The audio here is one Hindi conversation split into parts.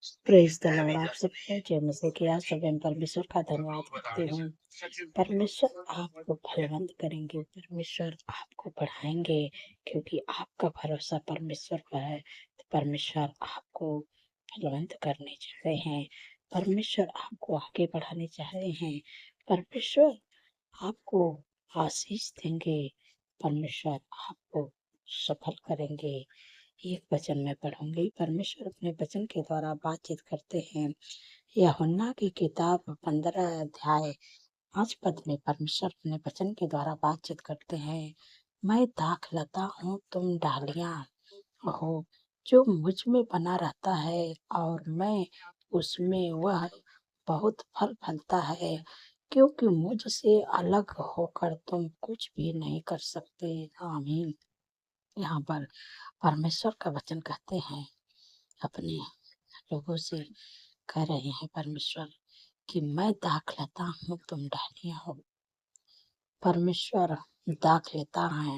Praise the Lord. आप सभी जय मसीह की। आज सुबह मैं परमेश्वर का धन्यवाद करती हूँ। परमेश्वर आपको फलवंत करेंगे, परमेश्वर आपको बढ़ाएंगे, क्योंकि आपका भरोसा परमेश्वर पर है। तो परमेश्वर आपको फलवंत करने चाह रहे हैं, परमेश्वर आपको आगे बढ़ाने चाह रहे हैं, परमेश्वर आपको आशीष देंगे, परमेश्वर आपको सफल करेंगे। एक वचन में पढ़ूंगी। परमेश्वर अपने वचन के द्वारा बातचीत करते हैं। यूहन्ना की किताब 15 अध्याय 5 पद में परमेश्वर अपने वचन के द्वारा बातचीत करते हैं। मैं दाखलता हूँ, तुम डालियां हो। जो मुझ में बना रहता है और मैं उसमें, वह बहुत फल फलता है, क्योंकि मुझसे अलग होकर तुम कुछ भी नहीं कर सकते। आमीन। यहाँ पर परमेश्वर का वचन कहते हैं, अपने लोगों से कह रहे हैं परमेश्वर कि मैं दाखलता हूँ, तुम डालियां हो। परमेश्वर दाख लेता है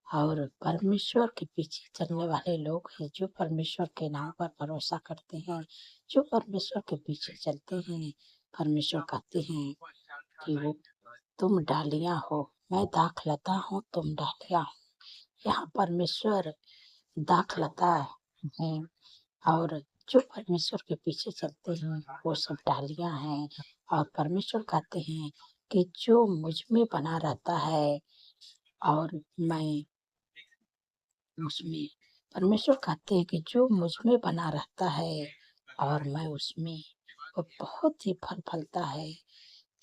और परमेश्वर के पीछे चलने वाले लोग हैं जो परमेश्वर के नाम पर भरोसा करते हैं, जो परमेश्वर के पीछे चलते हैं। परमेश्वर कहते हैं कि वो तुम डालियां हो, मैं दाखलता हूँ, तुम डालियां हो। यहाँ परमेश्वर दाखलता है और जो परमेश्वर के पीछे चलते हैं वो सब डालियां हैं। और परमेश्वर कहते हैं कि जो मुझ में बना रहता है और मैं उसमें, परमेश्वर कहते हैं कि जो मुझ में बना रहता है और मैं उसमें, वो बहुत ही फल फलता है।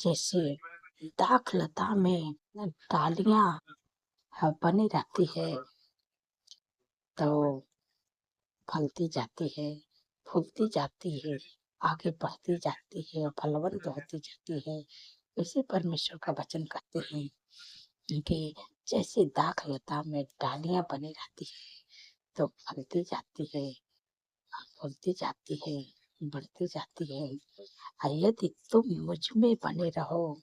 जैसे दाखलता में डालियां बनी रहती है तो फलती जाती है, फूलती जाती है, आगे बढ़ती जाती है और फलवंत होती जाती है। इसी परमेश्वर का वचन कहते हैं कि जैसे दाखलता में डालियां बनी रहती है तो फलती जाती है, फूलती जाती है, बढ़ती जाती है। और यदि तुम मुझ में बने रहो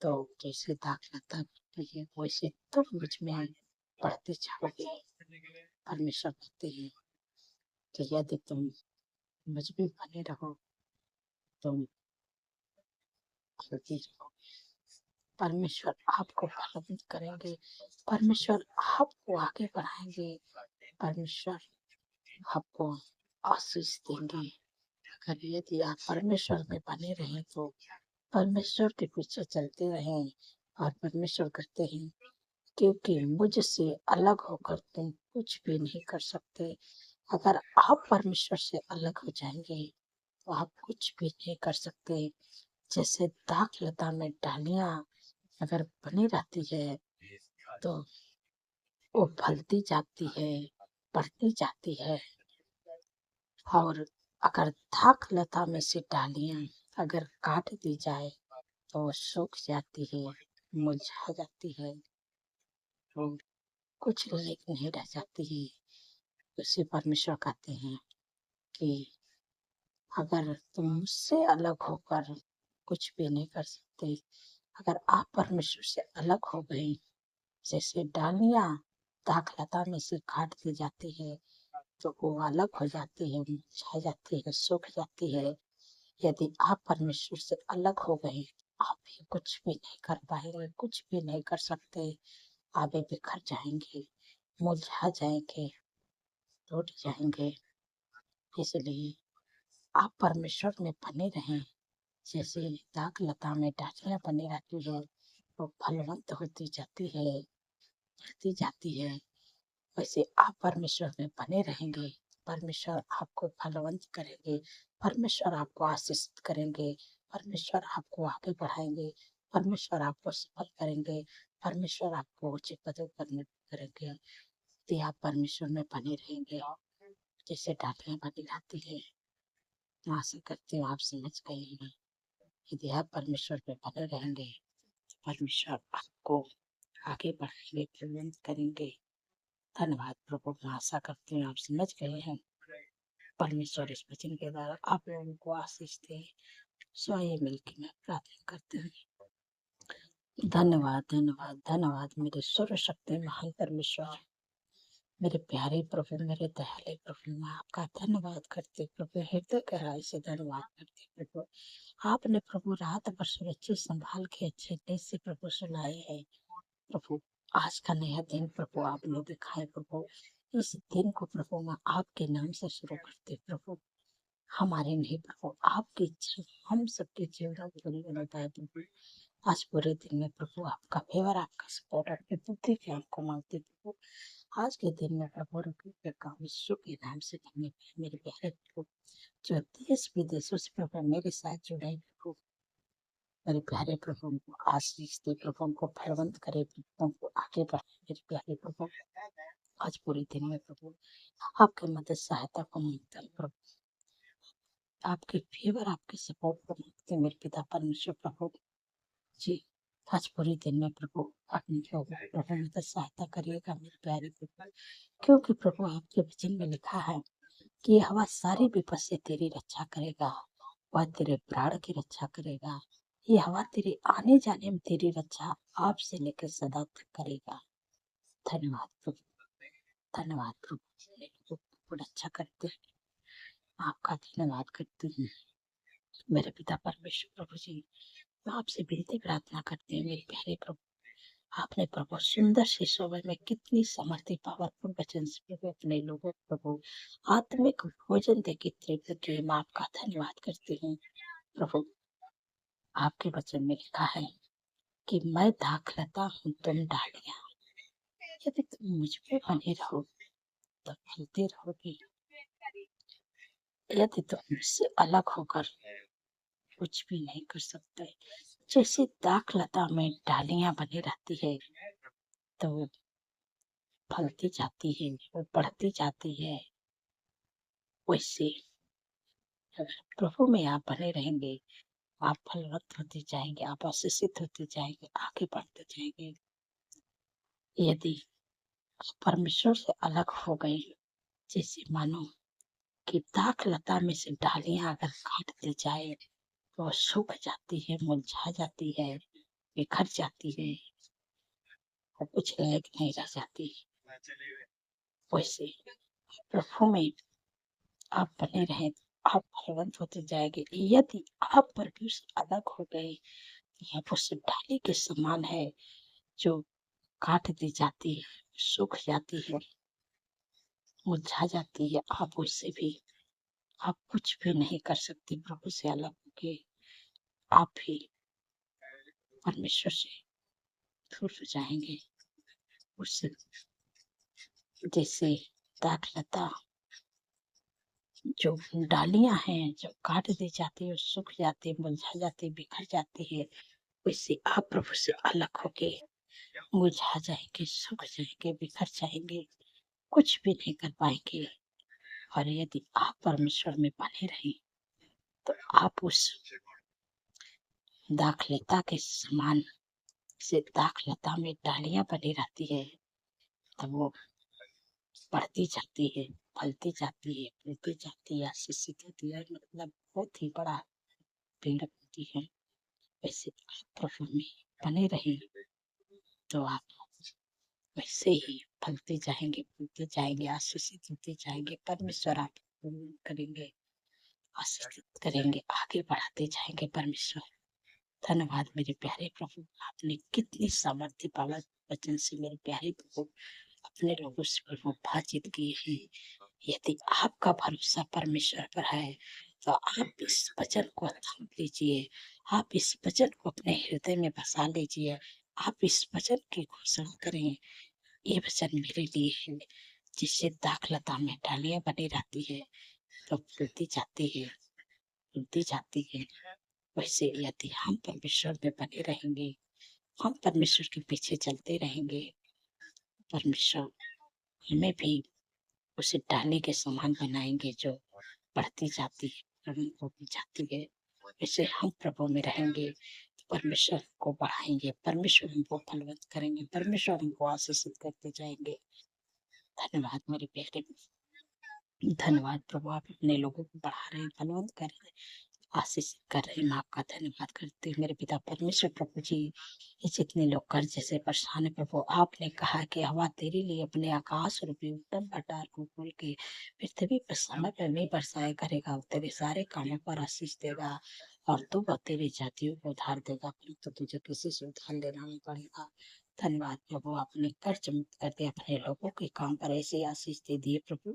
तो जैसे दाखलता बढ़ती है वैसे तुम मुझ में बढ़ते जाओगे। परमेश्वर कहते हैं कि यदि तुम मुझ में बने रहो तुम फलती रहोगे। परमेश्वर आपको फलवंत करेंगे, परमेश्वर आपको आगे बढ़ाएंगे, परमेश्वर आपको आशीष देंगे। अगर यदि आप परमेश्वर में बने रहें तो परमेश्वर के पीछे चलते रहें। और परमेश्वर कहते हैं क्योंकि मुझसे अलग होकर तुम कुछ भी नहीं कर सकते। अगर आप परमेश्वर से अलग हो जाएंगे तो आप कुछ भी नहीं कर सकते। जैसे दाखलता में डालियां अगर बनी रहती है तो वो फलती जाती है, बढ़ती जाती है। और अगर दाखलता में से डालियां अगर काट दी जाए तो वो सूख जाती है, मुरझा जाती है और कुछ लायक नहीं रह जाती है। उसे परमेश्वर कहते हैं कि अगर तुम मुझसे अलग होकर कुछ भी नहीं कर सकते, अगर आप परमेश्वर से अलग हो गए, जैसे डालियां दाखलता में से काट दी जाती है तो वो अलग हो जाती है, मुरझा जाती है, सूख जाती है। यदि आप परमेश्वर से अलग हो गए आप भी कुछ भी नहीं कर पाएंगे, कुछ भी नहीं कर सकते। आगे बिखर जाएंगे, मुरझा जाएंगे, टूट जाएंगे। इसलिए आप परमेश्वर में बने रहें। जैसे दाखलता में डालियां बनी रहती है वो फलवंत होती जाती है, बढ़ती जाती है, वैसे आप परमेश्वर में बने रहेंगे। परमेश्वर आपको फलवंत करेंगे, परमेश्वर आपको आशीष करेंगे, परमेश्वर आपको आगे बढ़ाएंगे, परमेश्वर आपको सफल करेंगे, परमेश्वर आपको ऊंचे पदों पर निर्भर करेंगे। यदि आप परमेश्वर में बने रहेंगे जैसे डालियां बनी रहती है। आशा करती हूँ आप समझ गए हैं। यदि आप परमेश्वर में बने रहेंगे परमेश्वर आपको आगे बढ़ाएंगे, फलवंत करेंगे। धन्यवाद प्रभु। मैं आशा करती हूँ आप समझ गए हैं। परमेश्वर इस वचन के द्वारा आप लोगों को आशीष दे। सो आइए मिलकर मैं प्रार्थना करते हैं। धन्यवाद धन्यवाद धन्यवाद मेरे सर्वशक्ति महान परमेश्वर। मेरे प्यारे प्रभु, मेरे दयालु प्रभु, मैं आपका धन्यवाद करती प्रभु, हृदय गहराई से धन्यवाद करती प्रभु। आपने प्रभु रात भर सुरक्षित संभाल के अच्छे से प्रभु सुनाए है प्रभु। आज का नया दिन प्रभु आपने दिखाए प्रभु। इस दिन को प्रभु मैं आपके नाम से शुरू करती प्रभु। हमारे नहीं प्रभु, आपकी इच्छा हम सबके जीवन में पूरी होना पाए प्रभु। आज पूरे दिन में प्रभु आपका फेवर, आपका सपोर्ट, आपकी बुद्धि के आपको मांगते प्रभु। आज के दिन में प्रभु रुपये के काम विश्व के नाम से करने पाए मेरे प्यारे प्रभु। जो देश विदेशों से प्रभु मेरे साथ जुड़े प्रभु, मेरे प्यारे प्रभु उनको आशीष दे प्रभु, उनको फलवंत करे प्रभु, उनको आगे बढ़ाए मेरे प्यारे प्रभु। आज पूरे दिन में प्रभु आपकी मदद सहायता को मांगते हैं प्रभु, आपके फेवर, आपके सपोर्ट को मांगते हैं मेरे पिता परमेश्वर प्रभु जी। आज पूरे दिन में प्रभु अपने लोगों को प्रभु मदद सहायता करिएगा मेरे प्यारे प्रभु, क्योंकि प्रभु आपके वचन में लिखा है कि हवा सारी विपद से तेरी रक्षा करेगा, वह तेरे प्राण की रक्षा करेगा। ये हवा तेरे आने जाने में तेरी रक्षा आपसे लेकर सदा तक करेगा। धन्यवाद प्रभु, धन्यवाद प्रभु, रक्षा करते हैं, आपका धन्यवाद करती हूँ मेरे पिता परमेश्वर प्रभु जी। मैं आपसे विनती प्रार्थना करती हूँ मेरे प्यारे प्रभु, आपने प्रभु सुंदर से समय में कितनी समर्थी पावरफुल वचन से प्रभु अपने लोगों को प्रभु आत्मिक भोजन दे के तृप्त किए। मैं आपका धन्यवाद करती हूँ प्रभु। आपके वचन में लिखा है कि मैं दाखलता हूँ, तुम डालियाँ, यदि तुम मुझ पे बने रहो तो फलते रहोगे, यदि तुम मुझसे अलग होकर कुछ भी नहीं कर सकते। जैसे दाखलता में डालियां बनी रहती है तो वो फलती जाती है, वो बढ़ती जाती है, वैसे अगर प्रभु में आप बने रहेंगे, आप फलवत होते जाएंगे, आप आशीषित होते जाएंगे, आगे बढ़ते जाएंगे। यदि आप परमेश्वर से अलग हो गए, जैसे मानो कि दाखलता में से डालियां अगर काट दी जाए तो वो सूख जाती है, मुरझा जाती है, बिखर जाती है और कुछ लायक नहीं रह जाती। वैसे प्रभु में आप बने रहें, आप फलवंत होते जाएंगे। यदि आप प्रभु से अलग हो गए तो आप उस डाली के समान है जो काट दी जाती है, सूख जाती है, मुरझा जाती है। आप उससे भी आप कुछ भी नहीं कर सकते। प्रभु से अलग होके आप भी परमेश्वर से दूर हो जाएंगे। उससे जैसे दाखलता जो डालियां हैं जो काट दी जाती है, सूख जाती है, मुरझा जाती है, बिखर जाती है, वैसे आप प्रभु से अलग होके मुरझा जाएंगे, सूख जाएंगे, बिखर जाएंगे, कुछ भी नहीं कर पाएंगे। और यदि आप परमेश्वर में बने रहें तो आप उस दाखलता के समान से दाखलता में डालियां बनी रहती है, तब वो बढ़ती जाती है, फलती जाती है, फूलती जाती है, आशीषित होती है, मतलब बहुत ही बड़ा पेड़ होती है। वैसे आप प्रभु में बने रहे तो आप वैसे ही फलते जाएंगे, फूलते जाएंगे, आशीषित होते जाएंगे। परमेश्वर आपको करेंगे, आशीषित करेंगे, आगे बढ़ाते जाएंगे। परमेश्वर धन्यवाद मेरे प्यारे प्रभु, आपने कितनी सामर्थ्य पावर वचन से मेरे प्यारे प्रभु अपने लोगों से प्रभु बातचीत की है। यदि आपका भरोसा परमेश्वर पर है तो आप इस वचन को थाम लीजिए, आप इस वचन को अपने हृदय में बसा लीजिए, आप इस वचन की घोषणा करें। ये वचन मेरे लिए है, जिससे दाखलता में डालियां बनी रहती है तो फूलती जाती है, फूलती जाती है। वैसे यदि हम परमेश्वर में बने रहेंगे, हम परमेश्वर के पीछे चलते रहेंगे, परमेश्वर हमें भी उसे डाली के समान बनाएंगे जो बढ़ती जाती है, प्रवीण होती जाती है। वैसे हम प्रभु में रहेंगे तो परमेश्वर को बढ़ाएंगे, परमेश्वर हमको फलवत करेंगे, परमेश्वर हमको आशीषित करते जाएंगे। धन्यवाद मेरे प्यारे, धन्यवाद प्रभु, आप अपने लोगों को बढ़ा रहे हैं, फलवंत कर रहे हैं, आशीषित कर रहे हैं। मैं आपका धन्यवाद करती हूँ मेरे पिता परमेश्वर प्रभु जी। ये जितने लोग कर्ज से परेशान है प्रभु, आपने कहा कि हवा तेरे लिए अपने आकाश रूपी उत्तम भंडार को खोल के पृथ्वी पर समय पर नहीं बरसाया करेगा, वो तेरे सारे कामों पर आशीष देगा और तू वो तेरी जातियों को उधार देगा, परंतु तुझे किसी से उधार लेना नहीं पड़ेगा। धन्यवाद प्रभु, आपने कर्ज मुक्त कर दिया, अपने लोगों के काम पर ऐसी आशीष दे दिए प्रभु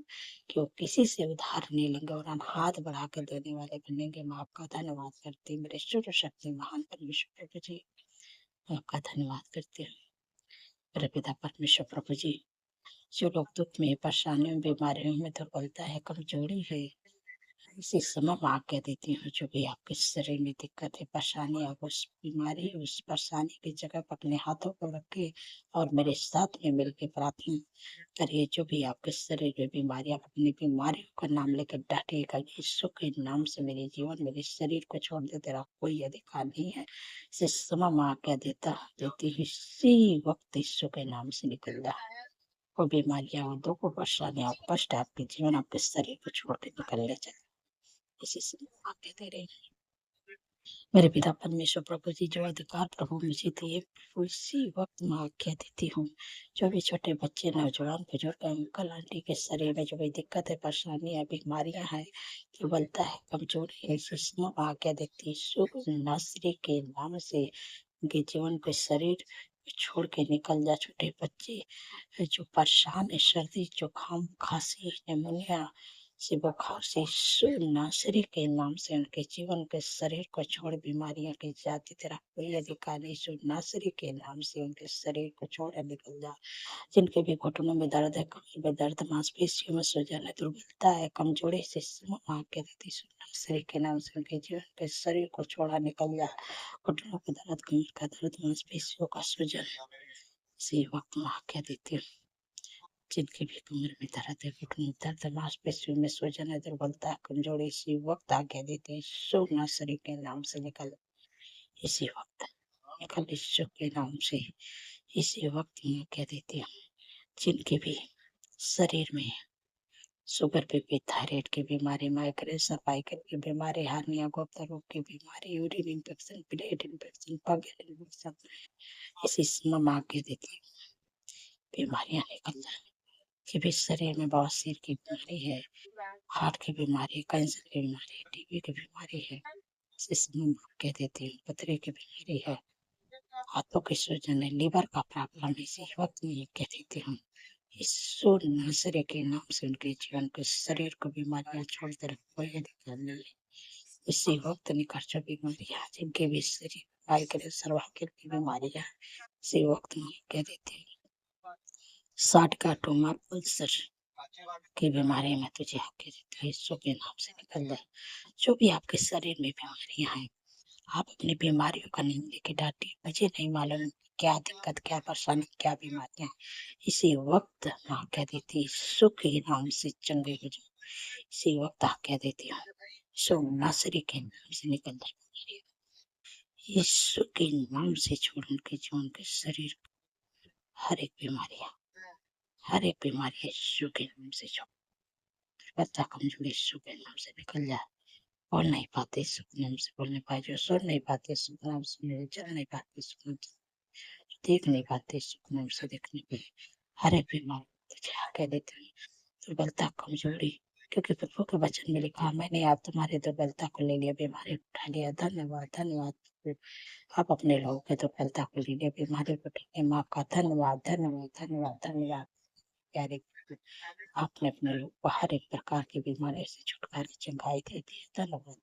कि वो किसी से उधार नहीं लेंगे और हम हाथ बढ़ा कर देने वाले बनेंगे। मैं आपका धन्यवाद करती हूँ मेरे सर्व शक्ति महान परमेश्वर प्रभु जी। मैं आपका धन्यवाद करती हूँ मेरे पिता परमेश्वर प्रभु जी। जो लोग दुख में, परेशानियों में, बीमारियों में दुर्बलता है, कमजोरी है, इसी समय मैं आज्ञा देती हूँ जो भी आपके शरीर में दिक्कत है, परेशानी है, उस बीमारी, उस परेशानी की जगह पर अपने हाथों को रखे और मेरे साथ में मिलकर प्रार्थना करिए। जो भी आपके शरीर में बीमारी, आप अपनी बीमारियों का नाम लेकर डांटिएगा, यीशु के नाम से मेरे जीवन, मेरे शरीर को छोड़ दे, तेरा कोई अधिकार नहीं है। इस समय मैं आज्ञा देती हूँ, इसी वक्त यीशु के नाम से निकल जा। वो बीमारियां, वो दुख, वो परेशानियां, कष्ट आपके जीवन, आपके शरीर को छोड़ के निकलने चाहिए। इसी से आज्ञा दे रहे हैं मेरे पिता परमेश्वर प्रभु जी। जो अधिकार प्रभु मुझे दिए प्रभु, इसी वक्त मैं आज्ञा देती हूँ। जो भी छोटे बच्चे, नौजवान, बुजुर्ग, अंकल आंटी के शरीर में जो भी दिक्कत है, परेशानी है, बीमारियां हैं, दुर्बलता है, कमजोरी है, इसी समय मैं आज्ञा देती हूँ शुभ नासरी के नाम से उनके जीवन के शरीर छोड़ के निकल जा। छोटे बच्चे जो परेशान है, सर्दी, जुकाम, खांसी, निमोनिया से, बुखार से, यीशु नासरी के नाम से उनके जीवन के शरीर को छोड़, बीमारियां की जाति तेरा कोई अधिकार नहीं। यीशु नासरी के नाम से उनके शरीर को छोड़ निकल जा। जिनके भी घुटनों में दर्द है, कमर में दर्द, मांसपेशियों में सूजन है, दुर्बलता है, कमजोरी से मां के देती, यीशु नासरी के नाम से उनके जीवन के शरीर को छोड़ा निकल जा। घुटनों का दर्द, कमर का दर्द, मांसपेशियों का सूजन, इसी वक्त मां के देती हूँ। जिनके भी कमर में दर्द है, घुटनों में दर्द, मांसपेशियों में सूजन है, दुर्बलता, कमजोरी, इसी वक्त आज्ञा देते हैं यीशु नासरी के नाम से निकल। इसी वक्त निकल यीशु के नाम से। इसी वक्त मैं आज्ञा देती हूँ जिनके भी शरीर में शुगर, बीपी, थायराइड की बीमारी, माइग्रेन, सर्वाइकल की बीमारी, हार्निया, गोप्ता रोग की बीमारी, यूरिन इन्फेक्शन, ब्लड इन्फेक्शन, बगल इन्फेक्शन, इसी समय मैं आज्ञा देती हूँ बीमारियां निकल जाए। कि भी शरीर में बवासीर की बीमारी है, हार्ट की बीमारी, कैंसर की बीमारी, टीबी की बीमारी है, इसमें कह देती हूँ पथरी की बीमारी है, हाथों की सूजन है, लीवर का प्रॉब्लम है, इसी वक्त में कह देती हूँ यीशु नासरी के नाम से उनके जीवन के शरीर को बीमारियां छोड़ दे, कोई अधिकार नहीं है। इसी वक्त निकल जो बीमारियां जिनके भी शरीर, माइग्रेन, सर्वाइकल की बीमारियां, इसी वक्त में कह देती हूँ 60 का ट्यूमर, अल्सर की बीमारी में तुझे आके देता है, यीशु के नाम से निकल जाए। जो भी आपके शरीर में बीमारियां हैं, आप अपनी बीमारियों का नाम लेके डांटिए, मुझे नहीं मालूम क्या दिक्कत, क्या परेशानी, क्या बीमारियां, इसी वक्त मैं आज्ञा देती यीशु के नाम से चंगे हो जाओ। इसी वक्त आज्ञा देती हूँ यीशु नासरी के नाम से निकल जाए। यीशु के नाम से छोड़ उनके जीवन के शरीर हर एक बीमारियां, हर एक बीमारी यीशु के नाम से छोड़, बच्चा कमजोरी यीशु के नाम से निकल जाए। बोल नहीं पाते यीशु के नाम से बोल नहीं पाए, जो सुन नहीं पाते यीशु के नाम से, चल नहीं पाते यीशु के नाम से, देख नहीं पाते यीशु के नाम से देखने पे, हर एक बीमारी तुझे आके देते हैं। दुर्बलता, कमजोरी, क्योंकि प्रभु के वचन में लिखा, मैंने आप तुम्हारी दुर्बलता को ले लिया, बीमारी उठा लिया। धन्यवाद, धन्यवाद, आप अपने लोगों की दुर्बलता को ले लिया, बीमारी को उठाने में आपका धन्यवाद, धन्यवाद, धन्यवाद, धन्यवाद। प्यारे आपने अपने लोग को हर एक प्रकार की बीमारी से छुटकारे, चंगाई दे दी है। धन्यवाद,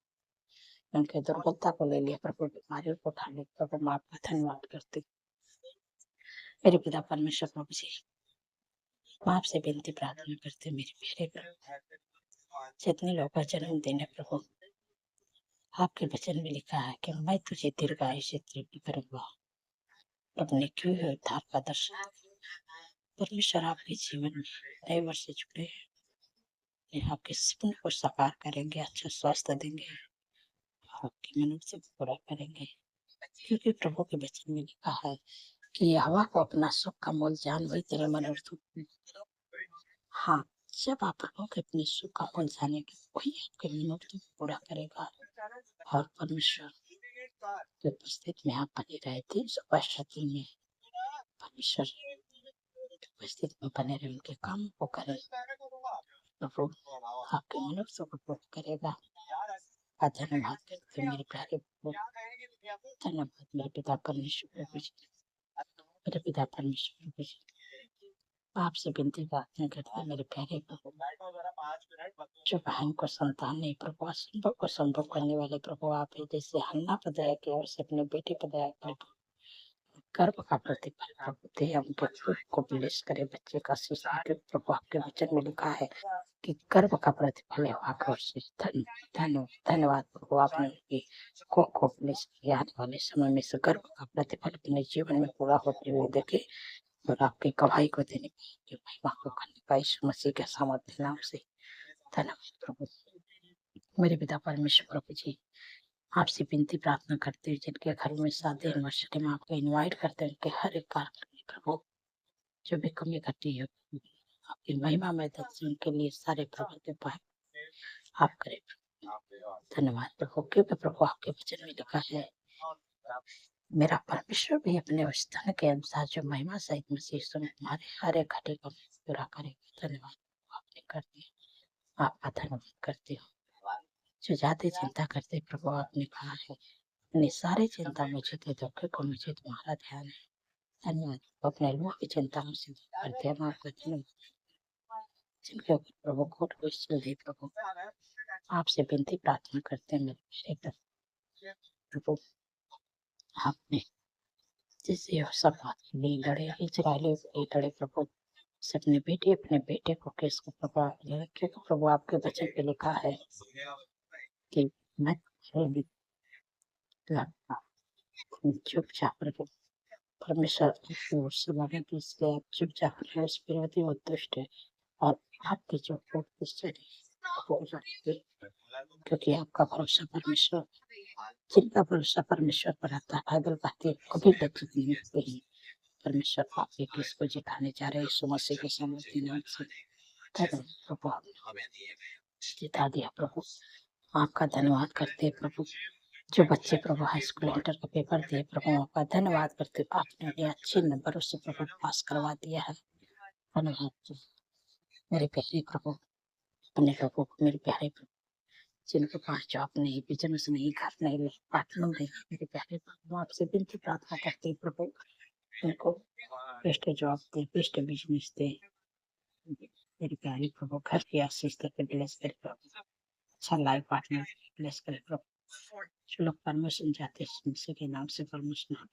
उनके दुर्बलता को ले लिया प्रभु, बीमारियों को उठाने प्रभु, मैं आपका धन्यवाद करती मेरे पिता परमेश्वर प्रभु जी। मैं आपसे विनती प्रार्थना करते मेरे प्यारे प्रभु, जितने लोग का जन्मदिन है प्रभु, आपके वचन में लिखा है कि मैं तुझे दीर्घायु से तृप्ति करूंगा, अपने किए हुए उद्धार का दर्शन। परमेश्वर आपके जीवन में नए वर्ष से जुड़े हैं, आपके सपने को साकार करेंगे, अच्छा स्वास्थ्य देंगे, आपकी मनुष्य को पूरा करेंगे, क्योंकि प्रभु के वचन में लिखा है कि यहोवा को अपना सुख का मोल जान, वही तेरे मनोरथों को। हाँ, जब आप प्रभु के अपने सुख का मोल जानेंगे, वही आपके मनोरथों को पूरा करेगा। और परमेश्वर की उपस्थिति में आप बने रहते इस उपस्थिति में परमेश्वर की उपस्थिति में बने रहे, उनके काम को करें, प्रभु आपके मनुष्य को पूर्ण करेगा। धन्यवाद करते हैं मेरे प्यारे प्रभु, धन्यवाद मेरे पिता परमेश्वर प्रभु जी, मेरे पिता परमेश्वर प्रभु जी, आपसे विनती प्रार्थना करते हैं मेरे प्यारे प्रभु, जो बहन को संतान नहीं प्रभु, असंभव को संभव करने वाले प्रभु आप है। जैसे हन्ना पर दया किया और अपने बेटे पर दया करे, गर्भ का प्रतिफल प्रभु दे, उनके फ्रूट को ब्लेस करे, बच्चे का शिक्षा के प्रभु आपके वचन में लिखा है कि गर्भ का प्रतिफल है वाक से। धन्यवाद प्रभु, आपने उनकी को ब्लेस किया। आने वाले समय में से गर्भ का प्रतिफल अपने जीवन में पूरा होते हुए देखे और आपकी गवाही को देने की महिमा को करने का यीशु मसीह के सामर्थ्य नाम से धन्यवाद प्रभु। मेरे पिता परमेश्वर प्रभु जी, आपसे विनती प्रार्थना करते हुए जिनके घर में शादी एनिवर्सरी में आपको इनवाइट करते हैं, उनके हर एक कार्य प्रभु जो भी कमी घटी है आपकी महिमा में दर्शन के लिए सारे प्रभु के पाए आप करें। धन्यवाद प्रभु, क्योंकि प्रभु आपके वचन में लिखा है मेरा परमेश्वर भी अपने स्थान के अनुसार जो महिमा सहित मसीह तुम्हारे हर एक घटे को पूरा करेगा। धन्यवाद आपने कर दिया, आपका धन्यवाद करती हूँ। जो जाते चिंता करते प्रभु आपने कहा है अपनी सारी चिंता मुझे दे दो क्योंकि मुझे तुम्हारा ध्यान है। धन्यवाद, अपने लोगों की चिंता मुझे करते हैं, आपका धन्यवाद। जिनके ऊपर प्रभु कोट को दे प्रभु आपसे विनती प्रार्थना करते हैं मेरे प्रभु, आपने जैसे सब बात के लिए लड़े, इजरायलियों के लिए लड़े प्रभु, से अपने बेटे को केस को प्रभु आपने रखे। प्रभु आपके वचन पे लिखा है कि मैं चुपचाप रहो, परमेश्वर लगे कि इसलिए आप चुपचाप रहे, उस विरोधी वो दुष्ट है और आपके जो क्योंकि आपका भरोसा परमेश्वर, जिनका भरोसा परमेश्वर पर आता है बाइबल कहती है कभी लज्जित नहीं होते हैं। परमेश्वर आपके केस को जिताने जा रहे यीशु मसीह के सामर्थ्य नाम से प्रभु जिता दिया प्रभु, आपका धन्यवाद करते प्रभु। जो बच्चे प्रभु हाई स्कूल इंटर का पेपर दिए प्रभु आपका धन्यवाद करते, आपने उन्हें अच्छे नंबरों से प्रभु पास करवा दिया है। धन्यवाद मेरे प्यारे प्रभु, अपने लोगों को मेरे प्यारे प्रभु जिनके पास जॉब नहीं, बिजनेस नहीं, घर नहीं, पार्टनर नहीं, मेरे प्यारे प्रभु आपसे विनती प्रार्थना करते प्रभु उनको बेस्ट जॉब दे, बेस्ट बिजनेस दे मेरे प्यारे प्रभु, घर की आशीष करके ब्लेस करे प्रभु, अच्छा लाइफ पार्टनर ब्लेस करे प्रभु। जो लोग परमिशन चाहते हैं के नाम से परमिशन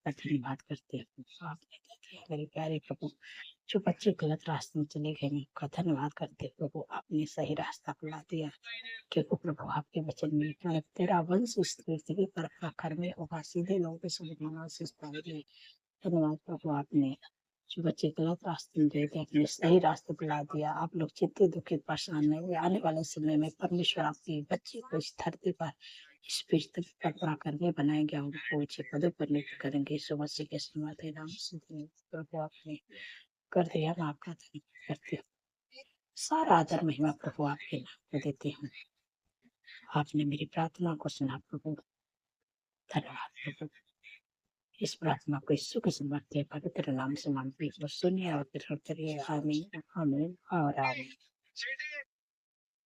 धन्यवाद करते हैं आपने दे दिया मेरे प्यारे प्रभु। जो बच्चे गलत रास्ते में चले गए उनका धन्यवाद करते प्रभु, आपने सही रास्ता खुला दिया क्योंकि प्रभु आपके वचन में लिखा है तेरा वंश स्त्री पर आखिर में होगा, सीधे लोगों के सुविधाओं से धन्यवाद प्रभु, आपने जो बच्चे गलत रास्ते में गए थे अपने सही रास्ते पर ला दिया। आप लोग चिंतित दुखित परेशान नहीं हुए, आने वाले समय में परमेश्वर आपके बच्चे को इस धरती पर इस पृथ्वी पर बड़ा करके बनाएंगे और उनको ऊंचे पदों पर लेकर करेंगे। यीशु मसीह के समर्थ नाम से प्रभु आपने कर दिया, मैं आपका धन्यवाद करती हूँ। सारा आदर महिमा प्रभु आपके नाम को देती हूँ। आपने मेरी प्रार्थना को सुना प्रभु, धन्यवाद प्रभु। इस प्रार्थना को यीशु के समर्थ पवित्र नाम से मांगती हूँ, सुनिए और फिर करिए। आमीन आमीन और आमीन।